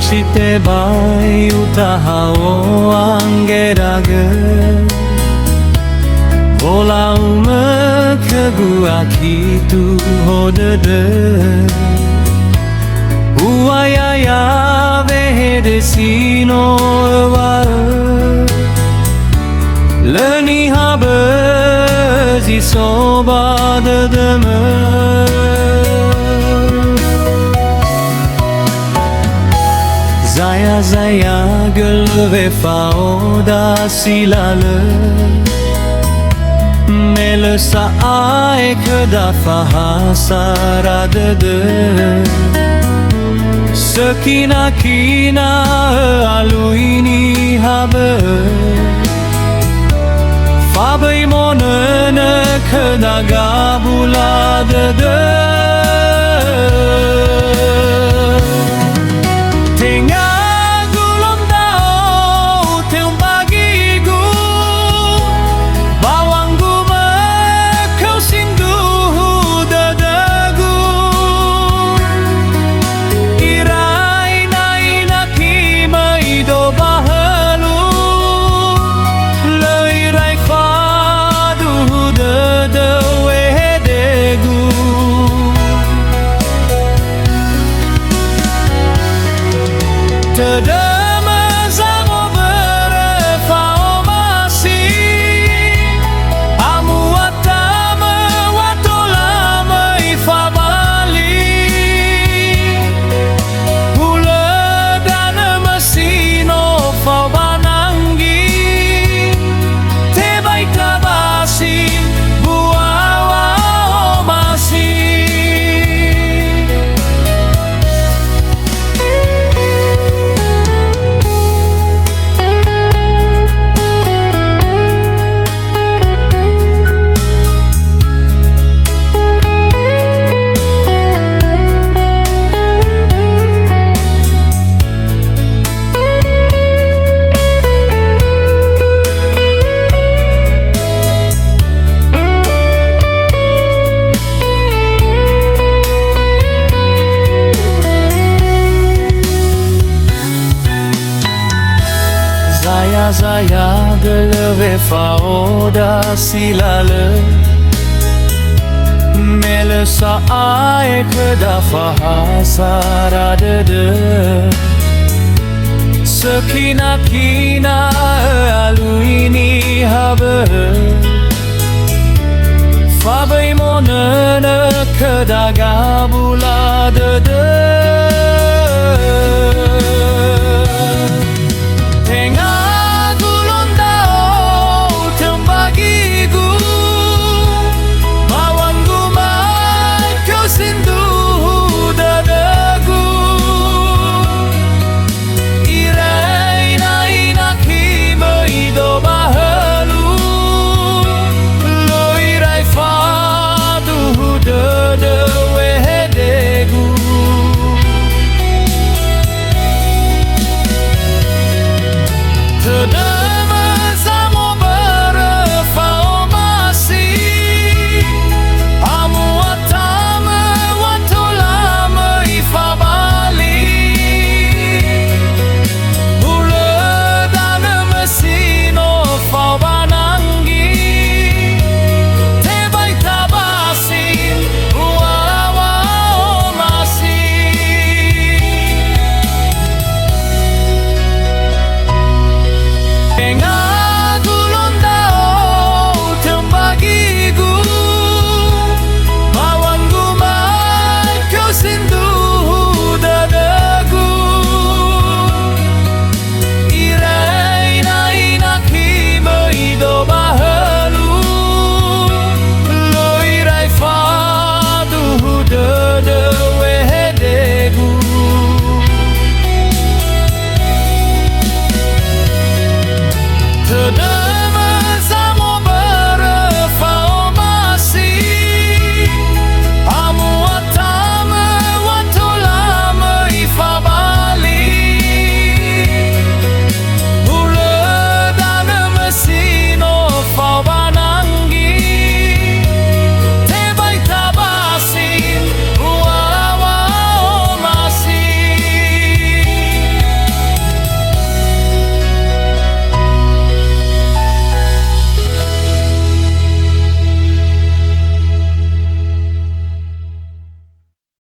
te bai utahao angeraga Vola uma kagu aqui tu hodada Uayaya vehedesino wa Leni habazi soba dadama Zaya zaya gulve faoda silale Mele saai kada fahasara dede Sekina kina alu ini habe Fabai monene kada gabula dede Terdama zamo berefao masih Amu atama watolama ifabali Hula dana masino fao bananggi Tebai tabasi buawa masih Zaya deleve faoda silale Mele saai kada fahasara dede Sekina kina alu ini habe Fabai monene kada gabula dede